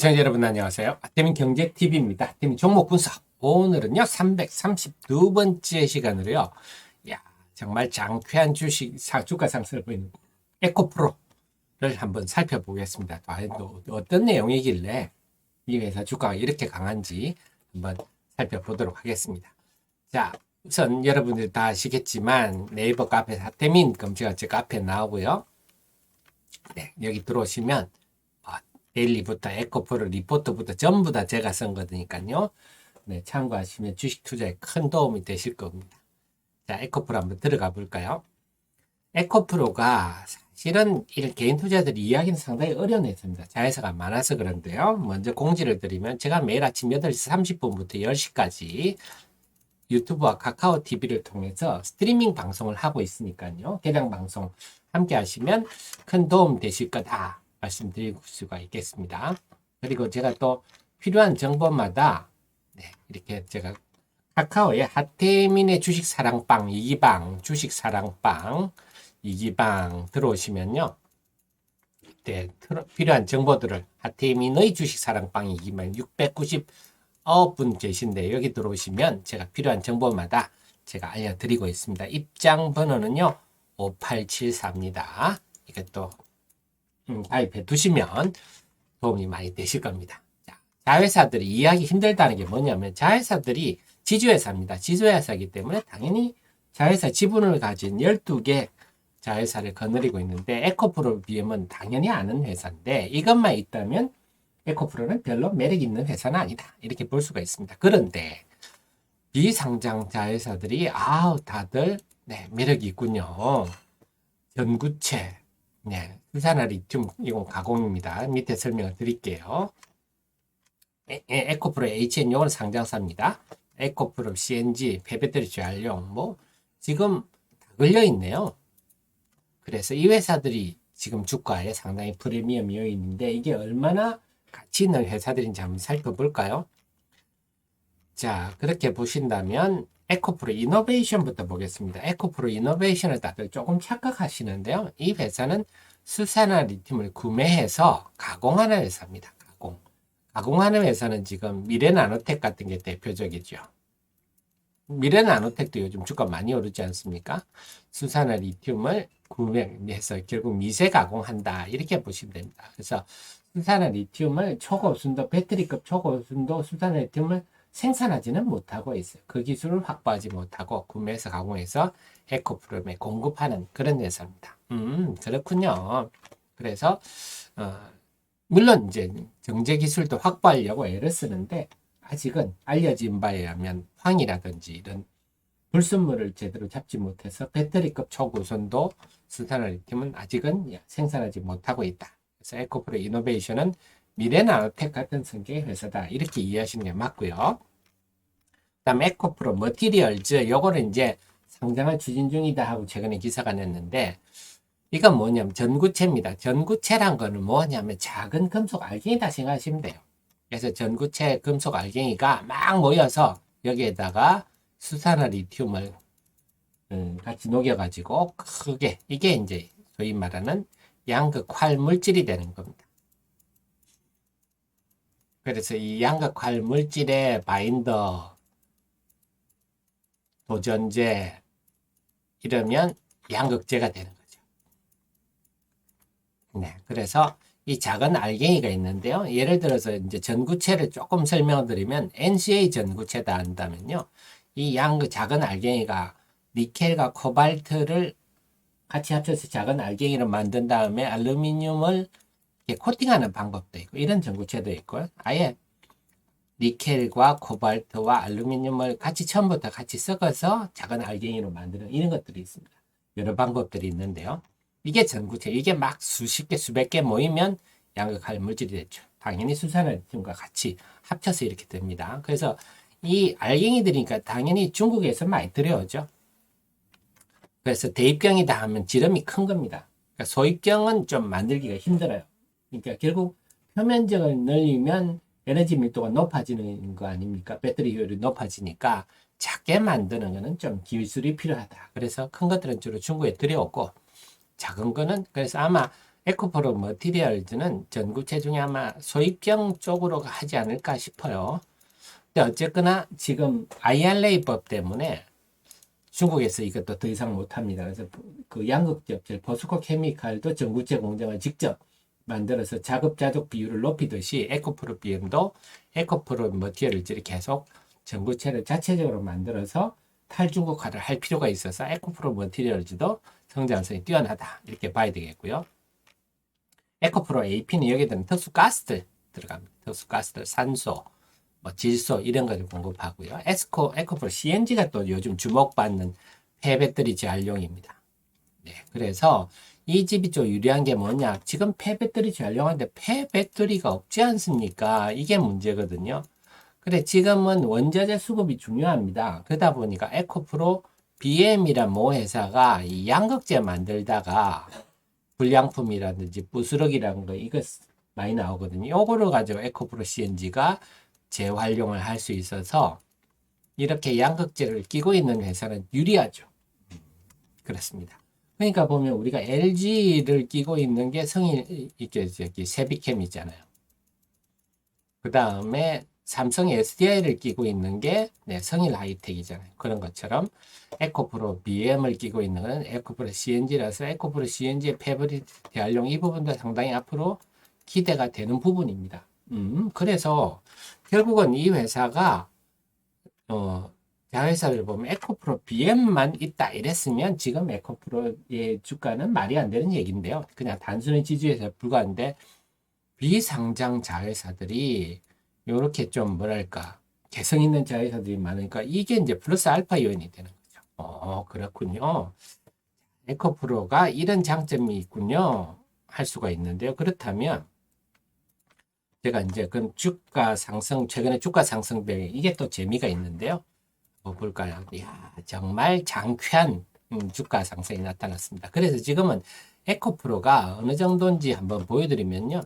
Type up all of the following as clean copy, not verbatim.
시청자 여러분 안녕하세요. 아태민 경제TV입니다. 아태민 종목 분석. 오늘은요 332번째 시간으로요. 야, 정말 장쾌한 주가 상승을 보이는 에코프로를 한번 살펴보겠습니다. 또 어떤 내용이길래 이 회사 주가가 이렇게 강한지 한번 살펴보도록 하겠습니다. 자, 우선 여러분들 다 아시겠지만 네이버 카페 아태민 검색어 제 카페 나오고요. 네, 여기 들어오시면 데일리부터 에코프로 리포트부터 전부 다 제가 쓴 거니까요. 네, 참고하시면 주식 투자에 큰 도움이 되실 겁니다. 자, 에코프로 한번 들어가 볼까요? 에코프로가 사실은 개인 투자자들이 이해하기는 상당히 어려운 회사입니다. 자회사가 많아서 그런데요. 먼저 공지를 드리면 제가 매일 아침 8시 30분부터 10시까지 유튜브와 카카오 TV를 통해서 스트리밍 방송을 하고 있으니까요. 개장 방송 함께 하시면 큰 도움 되실 거다 말씀드릴 수가 있겠습니다. 그리고 제가 또 필요한 정보마다 이렇게 제가 카카오에 하태민의 주식사랑방 2기방 주식사랑방 2기방 들어오시면요. 네, 필요한 정보들을 하태민의 주식사랑방 2기방 699분 계신데 여기 들어오시면 제가 필요한 정보마다 제가 알려드리고 있습니다. 입장 번호는요 5874입니다. 이게 또 가입해 두시면 도움이 많이 되실 겁니다. 자, 자회사들이 이해하기 힘들다는 게 뭐냐면 자회사들이 지주회사입니다. 지주회사이기 때문에 당연히 자회사 지분을 가진 12개 자회사를 거느리고 있는데 에코프로 비하면 당연히 아는 회사인데 이것만 있다면 에코프로는 별로 매력 있는 회사는 아니다. 이렇게 볼 수가 있습니다. 그런데 비상장 자회사들이 다들 매력이 있군요. 전구체 수산화 리튬 이건 가공입니다. 밑에 설명을 드릴게요. 에코프로 HN 요건 상장사입니다. 에코프로 CNG 폐배터리 재활용 지금 다 걸려 있네요. 그래서 이 회사들이 지금 주가에 상당히 프리미엄이 있는데 이게 얼마나 가치 있는 회사들인지 한번 살펴볼까요? 자, 그렇게 보신다면 에코프로 이노베이션부터 보겠습니다. 에코프로 이노베이션을 다들 조금 착각하시는데요. 이 회사는 수산화 리튬을 구매해서 가공하는 회사입니다. 가공하는 회사는 지금 미래나노텍 같은 게 대표적이죠. 미래나노텍도 요즘 주가 많이 오르지 않습니까? 수산화 리튬을 구매해서 결국 미세 가공한다. 이렇게 보시면 됩니다. 그래서 수산화 리튬을 초고순도, 배터리급 초고순도 수산화 리튬을 생산하지는 못하고 있어요. 그 기술을 확보하지 못하고 구매해서 가공해서 에코프롬에 공급하는 그런 회사입니다. 그렇군요. 그래서 물론 이제 정제 기술도 확보하려고 애를 쓰는데 아직은 알려진 바에 의하면 황이라든지 이런 불순물을 제대로 잡지 못해서 배터리급 초고순도 수산화 리튬은 아직은 생산하지 못하고 있다. 그래서 에코프로 이노베이션은 미래나노텍 같은 성격의 회사다. 이렇게 이해하시는 게 맞고요. 그다음 에코프로 머티리얼즈 요거는 이제 상장을 추진 중이다 하고 최근에 기사가 냈는데 이건 뭐냐면 전구체입니다. 전구체란 거는 뭐냐면 작은 금속 알갱이다 생각하시면 돼요. 그래서 전구체 금속 알갱이가 막 모여서 여기에다가 수산화 리튬을 같이 녹여가지고 크게 이게 이제 소위 말하는 양극 활 물질이 되는 겁니다. 그래서 이 양극 활 물질의 바인더, 도전제 이러면 양극재가 되는 거죠. 네, 그래서 이 작은 알갱이가 있는데요. 예를 들어서 이제 전구체를 조금 설명을 드리면 NCA 전구체다 한다면요. 이 작은 알갱이가 니켈과 코발트를 같이 합쳐서 작은 알갱이를 만든 다음에 알루미늄을 코팅하는 방법도 있고 이런 전구체도 있고요. 아예 니켈과 코발트와 알루미늄을 처음부터 같이 섞어서 작은 알갱이로 만드는 이런 것들이 있습니다. 여러 방법들이 있는데요. 이게 전구체, 이게 막 수십 개, 수백 개 모이면 양극할 물질이 됐죠. 당연히 수산화 리튬과 같이 합쳐서 이렇게 됩니다. 그래서 이 알갱이들이니까 당연히 중국에서 많이 들여오죠. 그래서 대입경이다 하면 지름이 큰 겁니다. 그러니까 소입경은 좀 만들기가 힘들어요. 그러니까 결국 표면적을 늘리면 에너지 밀도가 높아지는 거 아닙니까? 배터리 효율이 높아지니까 작게 만드는 거는 좀 기술이 필요하다. 그래서 큰 것들은 주로 중국에 들여오고 작은 거는 그래서 아마 에코프로 머티리얼즈는 전구체 중에 아마 소입경 쪽으로 하지 않을까 싶어요. 근데 어쨌거나 지금 IRA법 때문에 중국에서 이것도 더 이상 못합니다. 그래서 그 양극재 업체 포스코 케미칼도 전구체 공장을 직접 만들어서 자급자족 비율을 높이듯이 에코프로 BM도 에코프로 머티리얼즈를 계속 전구체를 자체적으로 만들어서 탈중국화를 할 필요가 있어서 에코프로 머티리얼즈도 성장성이 뛰어나다 이렇게 봐야 되겠고요. 에코프로 AP는 여기에 들은 특수가스들 들어갑니다. 특수가스들, 산소, 뭐 질소 이런 것을 공급하고요. 에코프로 CNG가 또 요즘 주목받는 폐배터리 재활용입니다. 네, 그래서 이 집이 좀 유리한 게 뭐냐? 지금 폐배터리 재활용하는데 폐배터리가 없지 않습니까? 이게 문제거든요. 그래, 지금은 원자재 수급이 중요합니다. 그러다 보니까 에코프로 BM이란 모 회사가 이 양극재 만들다가 불량품이라든지 부스러기라는 거 이거 많이 나오거든요. 요거를 가지고 에코프로 CNG가 재활용을 할 수 있어서 이렇게 양극재를 끼고 있는 회사는 유리하죠. 그렇습니다. 그러니까 보면 우리가 LG를 끼고 있는 게 성일 이게 저기 세비캠이잖아요. 그 다음에 삼성 SDI를 끼고 있는 게 네, 성일 하이텍이잖아요. 그런 것처럼 에코프로 BM을 끼고 있는 건 에코프로 CNG라서 에코프로 CNG의 패브리 대활용 이 부분도 상당히 앞으로 기대가 되는 부분입니다. 그래서 결국은 이 회사가 자회사를 보면 에코프로 BM만 있다 이랬으면 지금 에코프로의 주가는 말이 안 되는 얘기인데요. 그냥 단순히 지주회사에 불과한데 비상장 자회사들이 요렇게 좀 뭐랄까 개성 있는 자회사들이 많으니까 이게 이제 플러스 알파 요인이 되는 거죠. 그렇군요. 에코프로가 이런 장점이 있군요. 할 수가 있는데요. 그렇다면 제가 이제 그럼 주가 상승 최근에 주가 상승 배경 이게 또 재미가 있는데요. 뭐 볼까요? 이야, 정말 장쾌한 주가 상승이 나타났습니다. 그래서 지금은 에코프로가 어느 정도인지 한번 보여드리면요.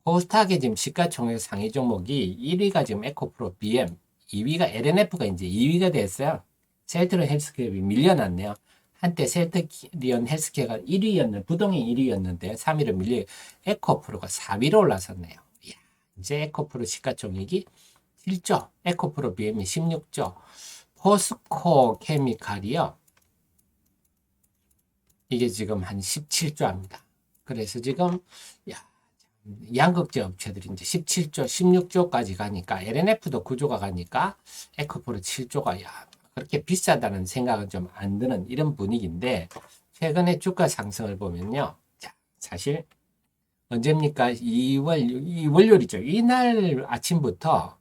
코스닥의 지금 시가총액 상위 종목이 1위가 지금 에코프로 BM, 2위가 LNF가 이제 2위가 됐어요. 셀트리온 헬스케어이 밀려났네요. 한때 셀트리온 헬스케어가 1위였는 부동의 1위였는데 3위로 밀려 에코프로가 4위로 올라섰네요. 이야, 이제 에코프로 시가총액이 7조, 에코프로 BM이 16조, 포스코 케미칼이요. 이게 지금 한 17조입니다. 그래서 지금 양극재 업체들이 이제 17조, 16조까지 가니까 LNF도 9조가 가니까 에코프로 7조가 그렇게 비싸다는 생각은 좀 안 드는 이런 분위기인데 최근에 주가 상승을 보면요. 자, 사실 언제입니까? 2월 월요일이죠. 이날 아침부터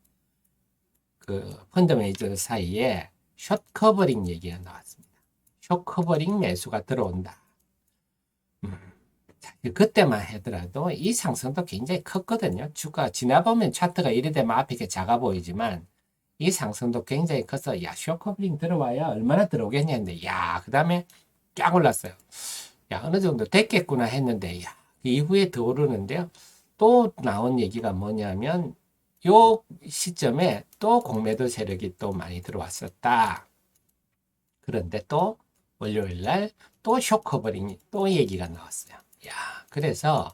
그 펀드 매니저 사이에 숏 커버링 얘기가 나왔습니다. 숏 커버링 매수가 들어온다. 그때만 하더라도 이 상승도 굉장히 컸거든요. 주가 지나보면 차트가 이래 되면 앞에 게 작아 보이지만 이 상승도 굉장히 커서 숏 커버링 들어와야 얼마나 들어오겠냐 했는데 그 다음에 쫙 올랐어요. 어느 정도 됐겠구나 했는데 그 이후에 더 오르는데요. 또 나온 얘기가 뭐냐면 요 시점에 또 공매도 세력이 또 많이 들어왔었다. 그런데 또 월요일 날 또 숏 커버링이 또 얘기가 나왔어요. 그래서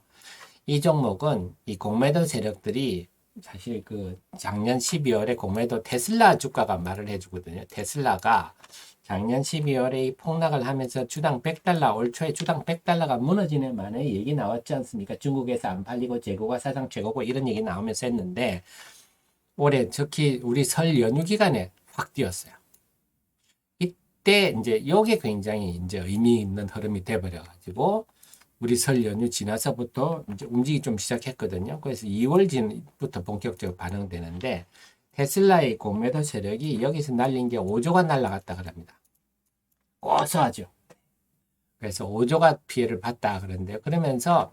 이 종목은 이 공매도 세력들이 사실 그 작년 12월에 공매도 테슬라 주가가 말을 해주거든요. 테슬라가 작년 12월에 이 폭락을 하면서 주당 100달러, 올 초에 주당 100달러가 무너지는 만에 얘기 나왔지 않습니까? 중국에서 안 팔리고 재고가 사상 최고고 이런 얘기 나오면서 했는데 올해 특히 우리 설 연휴 기간에 확 뛰었어요. 이때 이제 요게 굉장히 이제 의미 있는 흐름이 돼버려가지고 우리 설 연휴 지나서부터 이제 움직이기 좀 시작했거든요. 그래서 2월 전부터 본격적으로 반응되는데 테슬라의 공매도 세력이 여기서 날린 게 5조가 날라갔다 그럽니다. 고소하죠. 그래서 5조가 피해를 봤다 그러는데요. 그러면서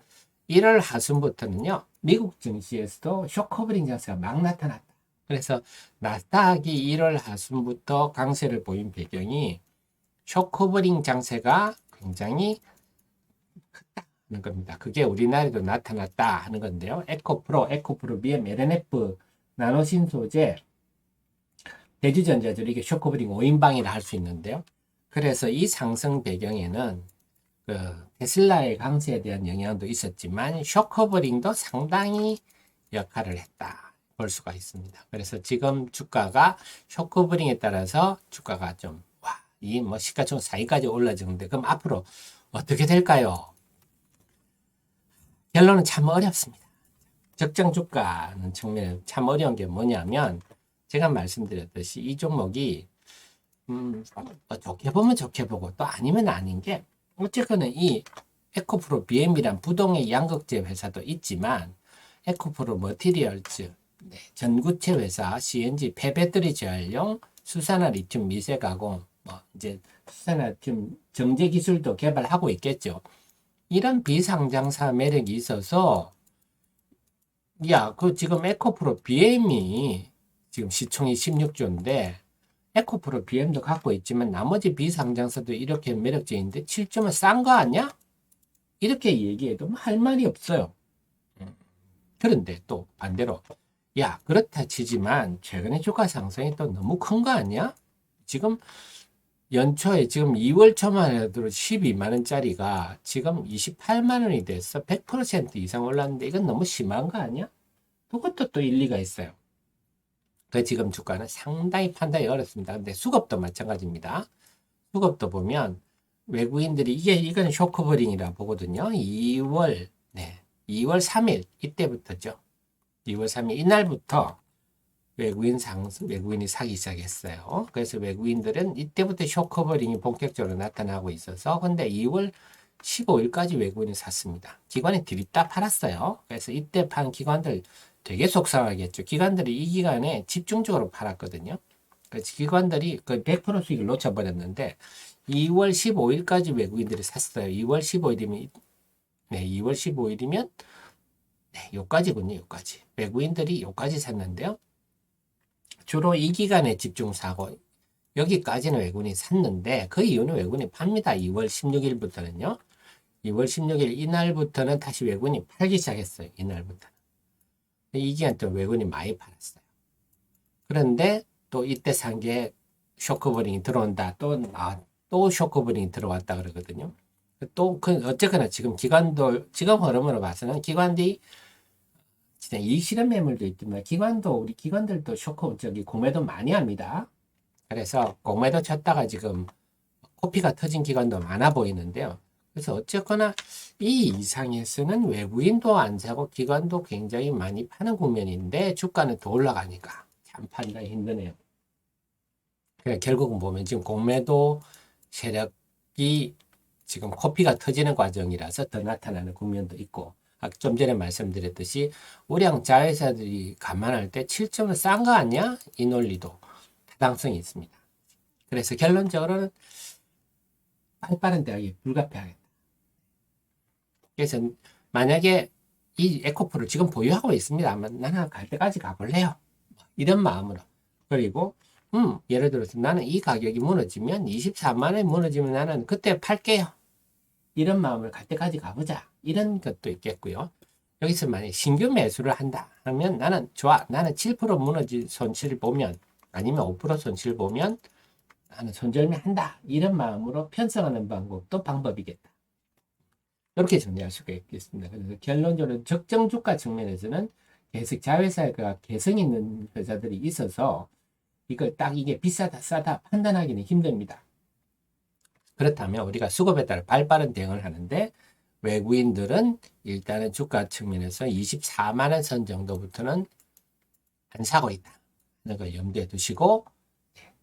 1월 하순부터는요. 미국 증시에서도 숏커버링 장세가 막 나타났다. 그래서 나스닥이 1월 하순부터 강세를 보인 배경이 숏커버링 장세가 굉장히 크다는 겁니다. 그게 우리나라에도 나타났다 하는 건데요. 에코프로, BM, LNF, 나노신소재, 대주전자들 이게 숏커버링 5인방이라 할 수 있는데요. 그래서 이 상승 배경에는 그 테슬라의 강세에 대한 영향도 있었지만 쇼커버링도 상당히 역할을 했다 볼 수가 있습니다. 그래서 지금 주가가 쇼커버링에 따라서 주가가 좀 이 뭐 시가총액 4위까지 올라지는데 그럼 앞으로 어떻게 될까요? 결론은 참 어렵습니다. 적정 주가는 측면에 참 어려운 게 뭐냐면 제가 말씀드렸듯이 이 종목이 좋게 보면 좋게 보고 또 아니면 아닌 게 어쨌거나 이 에코프로 BM이란 부동의 양극재 회사도 있지만 에코프로 머티리얼즈 전구체 회사 CNG 폐배터리 재활용 수산화 리튬 미세 가공 뭐 이제 수산화 리튬 정제 기술도 개발하고 있겠죠. 이런 비상장사 매력이 있어서 그 지금 에코프로 BM이 지금 시총이 16조인데 에코프로 BM도 갖고 있지만 나머지 비상장사도 이렇게 매력적인데 7점은 싼 거 아니야? 이렇게 얘기해도 할 말이 없어요. 그런데 또 반대로 그렇다 치지만 최근에 주가 상승이 또 너무 큰 거 아니야? 지금 연초에 지금 2월 초만 해도 12만 원짜리가 지금 28만 원이 됐어. 100% 이상 올랐는데 이건 너무 심한 거 아니야? 그것도 또 일리가 있어요. 그 지금 주가는 상당히 판단이 어렵습니다. 근데 수급도 마찬가지입니다. 수급도 보면 외국인들이 이건 쇼크버링이라 보거든요. 2월 3일 이때부터죠. 2월 3일 이날부터 외국인이 사기 시작했어요. 그래서 외국인들은 이때부터 쇼커버링이 본격적으로 나타나고 있어서 근데 2월 15일까지 외국인이 샀습니다. 기관이 들이다 팔았어요. 그래서 이때 판 기관들 되게 속상하겠죠. 기관들이 이 기간에 집중적으로 팔았거든요. 그래서 기관들이 그 100% 수익을 놓쳐버렸는데 2월 15일까지 외국인들이 샀어요. 2월 15일이면 요까지군요. 요까지. 외국인들이 요까지 샀는데요. 주로 이 기간에 집중 사고 여기까지는 외국인이 샀는데 그 이유는 외국인이 팝니다. 2월 16일부터는요. 2월 16일 이날부터는 다시 외국인이 팔기 시작했어요. 이날부터. 이 기간 동안 외국인이 많이 팔았어요. 그런데 또 이때 산 게 쇼크버링이 들어온다. 또 쇼크버링이 들어왔다 그러거든요. 어쨌거나 지금 지금 흐름으로 봐서는 기관들이 진짜 이익 실현 매물도 있지만 우리 기관들도 공매도 많이 합니다. 그래서 공매도 쳤다가 지금 코피가 터진 기관도 많아 보이는데요. 그래서 어쨌거나 이 이상에서는 외국인도 안 사고 기관도 굉장히 많이 파는 국면인데 주가는 더 올라가니까 참 판단이 힘드네요. 그러니까 결국은 보면 지금 공매도 세력이 지금 코피가 터지는 과정이라서 더 나타나는 국면도 있고 좀 전에 말씀드렸듯이 우량 자회사들이 감안할 때 7점은 싼 거 아니야? 이 논리도 타당성이 있습니다. 그래서 결론적으로는 빠른 대응이 불가피하겠다. 그래서 만약에 이 에코프를 지금 보유하고 있습니다. 나는 갈 때까지 가볼래요. 이런 마음으로. 그리고 예를 들어서 나는 이 가격이 무너지면 24만 원이 무너지면 나는 그때 팔게요. 이런 마음을 갈 때까지 가보자. 이런 것도 있겠고요. 여기서 만약 신규 매수를 한다 하면 나는 좋아. 나는 7% 무너진 손실을 보면 아니면 5% 손실을 보면 나는 손절매 한다. 이런 마음으로 편성하는 방법도 방법이겠다. 이렇게 정리할 수가 있겠습니다. 그래서 결론적으로 적정 주가 측면에서는 계속 자회사가 개성 있는 회사들이 있어서 이게 비싸다 싸다 판단하기는 힘듭니다. 그렇다면 우리가 수급에 따라 발빠른 대응을 하는데 외국인들은 일단은 주가 측면에서 24만 원 선 정도부터는 안 사고 있다. 하는 걸 염두에 두시고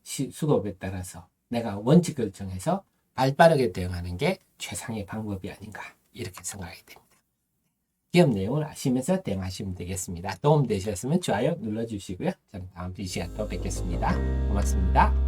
수급에 따라서 내가 원칙을 정해서 발빠르게 대응하는 게 최상의 방법이 아닌가 이렇게 생각이 됩니다. 기업 내용을 아시면서 대응하시면 되겠습니다. 도움 되셨으면 좋아요 눌러주시고요. 저는 다음 이 시간에 또 뵙겠습니다. 고맙습니다.